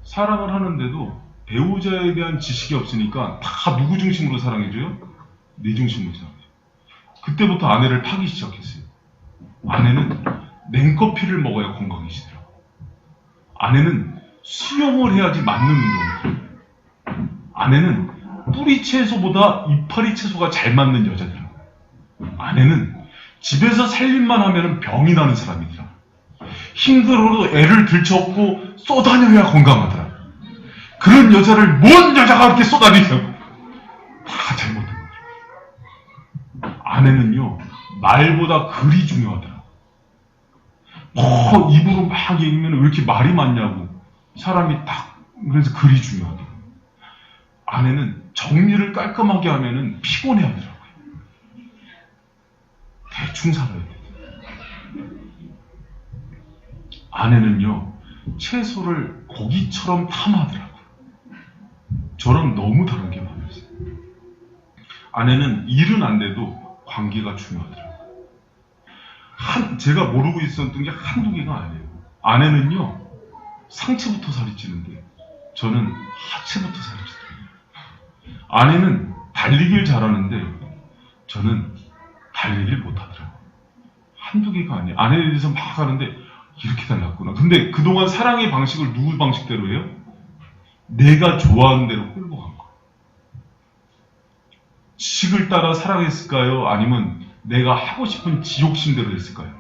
사랑을 하는데도 배우자에 대한 지식이 없으니까 다 누구 중심으로 사랑해줘요? 내 중심으로 사랑해요. 그때부터 아내를 파기 시작했어요. 아내는 냉커피를 먹어야 건강해지더라고요. 아내는 수영을 해야지 맞는 운동을 해요. 아내는 뿌리 채소보다 이파리 채소가 잘 맞는 여자더라고요. 아내는 집에서 살림만 하면 병이 나는 사람이더라고요. 힘들어도 애를 들쳐업고 쏘다녀야 건강하더라. 그런 여자를 뭔 여자가 그렇게 쏘다니냐고. 다 잘못된 거죠. 아내는요, 말보다 글이 중요하더라. 입으로 막 얘기하면 왜 이렇게 말이 많냐고. 사람이 딱, 그래서 글이 중요하더라. 아내는 정리를 깔끔하게 하면은 피곤해 하더라고요. 대충 살아야 돼. 아내는요, 채소를 고기처럼 탐하더라고요. 저랑 너무 다른 게 많았어요. 아내는 일은 안 돼도 관계가 중요하더라고요. 제가 모르고 있었던 게 한두 개가 아니에요. 아내는요, 상체부터 살이 찌는데 저는 하체부터 살이 찌더라고요. 아내는 달리기를 잘하는데 저는 달리기를 못하더라고요. 한두 개가 아니에요. 아내에 대해서 막 하는데 이렇게 달랐구나. 근데 그동안 사랑의 방식을 누구 방식대로 해요? 내가 좋아하는 대로 끌고 간 거예요. 지식을 따라 사랑했을까요? 아니면 내가 하고 싶은 지욕심대로 했을까요?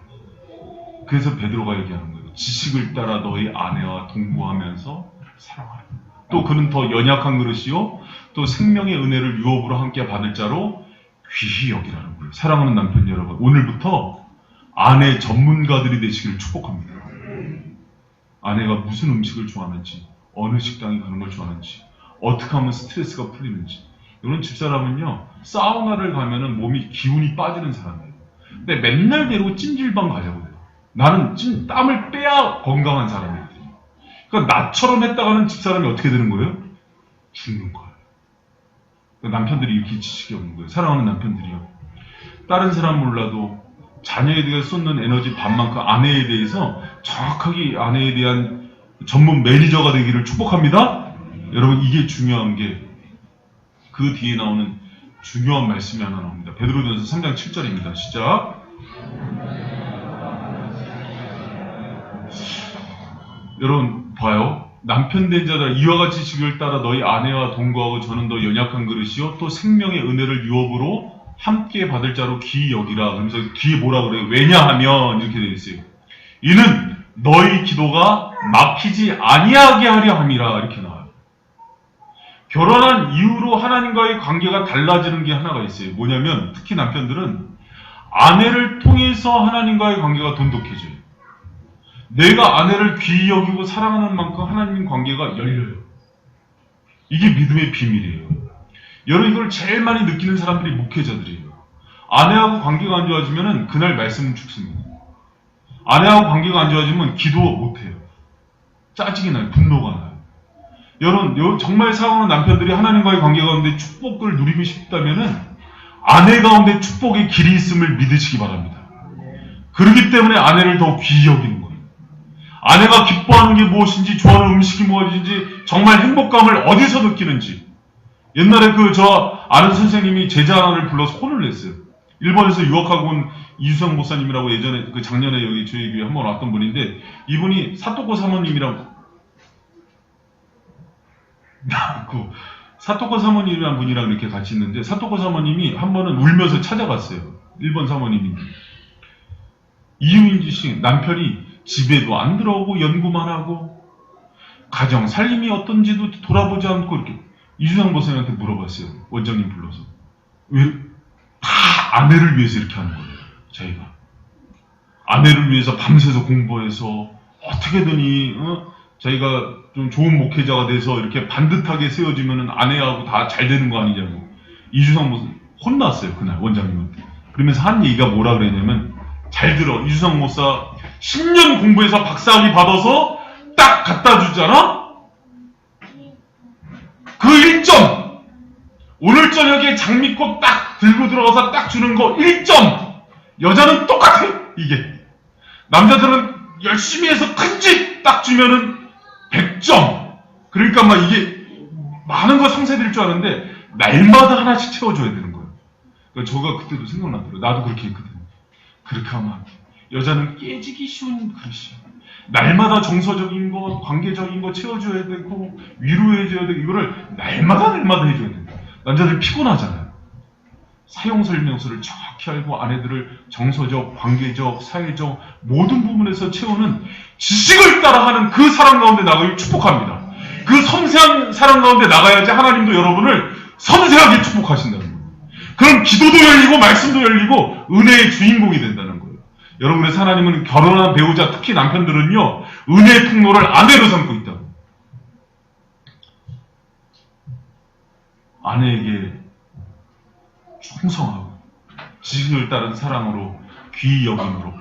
그래서 베드로가 얘기하는 거예요. 지식을 따라 너희 아내와 동거하면서 사랑하라. 또 그는 더 연약한 그릇이요, 또 생명의 은혜를 유업으로 함께 받을 자로 귀히 여기라는 거예요. 사랑하는 남편 여러분, 오늘부터 아내 전문가들이 되시기를 축복합니다. 아내가 무슨 음식을 좋아하는지, 어느 식당에 가는 걸 좋아하는지, 어떻게 하면 스트레스가 풀리는지. 이런 집사람은요, 사우나를 가면은 몸이 기운이 빠지는 사람이에요. 근데 맨날 데리고 찜질방 가자고 해요. 나는 땀을 빼야 건강한 사람이에요. 그러니까 나처럼 했다가는 집사람이 어떻게 되는 거예요? 죽는 거예요. 그러니까 남편들이 이렇게 지식이 없는 거예요. 사랑하는 남편들이요. 다른 사람 몰라도 자녀에 대해 쏟는 에너지 반만큼 아내에 대해서 정확하게 아내에 대한 전문 매니저가 되기를 축복합니다. 여러분, 이게 중요한 게 그 뒤에 나오는 중요한 말씀이 하나 나옵니다. 베드로전서 3장 7절입니다. 시작. 여러분 봐요. 남편 된 자들아, 이와 같이 지식을 따라 너희 아내와 동거하고 저는 더 연약한 그릇이요, 또 생명의 은혜를 유업으로 함께 받을 자로 귀히 여기라. 그러면서 귀에 뭐라 그래요? 왜냐하면 이렇게 되어 있어요. 이는 너희 기도가 막히지 아니하게 하려 함이라. 이렇게 나와요. 결혼한 이후로 하나님과의 관계가 달라지는 게 하나가 있어요. 뭐냐면 특히 남편들은 아내를 통해서 하나님과의 관계가 돈독해져요. 내가 아내를 귀히 여기고 사랑하는 만큼 하나님 관계가 열려요. 이게 믿음의 비밀이에요. 여러분, 이걸 제일 많이 느끼는 사람들이 목회자들이에요. 아내하고 관계가 안 좋아지면 그날 말씀은 죽습니다. 아내하고 관계가 안 좋아지면 기도 못해요. 짜증이 나요. 분노가 나요. 여러분, 정말 사랑하는 남편들이 하나님과의 관계 가운데 축복을 누리고 싶다면 아내 가운데 축복의 길이 있음을 믿으시기 바랍니다. 그렇기 때문에 아내를 더 귀히 여기는 거예요. 아내가 기뻐하는 게 무엇인지, 좋아하는 음식이 무엇인지, 정말 행복감을 어디서 느끼는지. 옛날에 저 아는 선생님이 제자 하나를 불러서 혼을 냈어요. 일본에서 유학하고 온 이수영 목사님이라고 예전에 작년에 여기 저희 교회 한번 왔던 분인데, 이분이 사토코 사모님이랑 사토코 사모님이란 분이랑 이렇게 같이 있는데, 사토코 사모님이 한 번은 울면서 찾아갔어요. 일본 사모님이. 이유인지씩 남편이 집에도 안 들어오고 연구만 하고 가정 살림이 어떤지도 돌아보지 않고 이렇게 이수영 목사님한테 물어봤어요. 원장님 불러서. 왜 다 아내를 위해서 이렇게 하는 거예요. 저희가 아내를 위해서 밤새서 공부해서 어떻게든 저희가 좀 좋은 목회자가 돼서 이렇게 반듯하게 세워지면은 아내하고 다 잘 되는 거 아니냐고 이주성 목사 혼났어요 그날 원장님한테. 그러면서 한 얘기가 뭐라 그랬냐면, 잘 들어, 이주성 목사 10년 공부해서 박사학위 받아서 딱 갖다 주잖아? 그 1점! 오늘 저녁에 장미꽃 딱 들고 들어가서 딱 주는 거 1점! 여자는 똑같아! 이게. 남자들은 열심히 해서 큰 집 딱 주면은 100점! 그러니까 막 이게 많은 거 상쇄될 줄 아는데, 날마다 하나씩 채워줘야 되는 거예요. 그러니까 제가 그때도 생각나더라고요. 나도 그렇게 했거든요. 그렇게 하면 안 돼. 여자는 깨지기 쉬운 그릇이야. 날마다 정서적인 거, 관계적인 거 채워줘야 되고, 위로해줘야 되고, 이거를 날마다 해줘야 된다. 남자들 피곤하잖아요. 사용 설명서를 정확히 알고 아내들을 정서적, 관계적, 사회적 모든 부분에서 채우는 지식을 따라하는 그 사랑 가운데 나가길 축복합니다. 그 섬세한 사랑 가운데 나가야지 하나님도 여러분을 섬세하게 축복하신다는 거예요. 그럼 기도도 열리고 말씀도 열리고 은혜의 주인공이 된다는 거예요. 여러분의 하나님은 결혼한 배우자, 특히 남편들은요, 은혜의 풍로를 아내로 삼고 있다고. 아내에게 충성하고 지식을 따른 사랑으로, 귀히 여김으로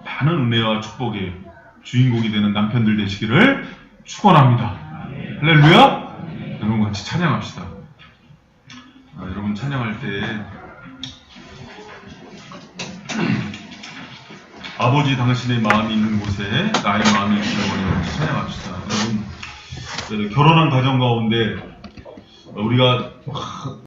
많은 은혜와 축복의 주인공이 되는 남편들 되시기를 축원합니다. 할렐루야! 여러분 같이 찬양합시다. 여러분 찬양할 때 아버지 당신의 마음이 있는 곳에 나의 마음이 있다고 같이 찬양합시다. 여러분 결혼한 가정 가운데 우리가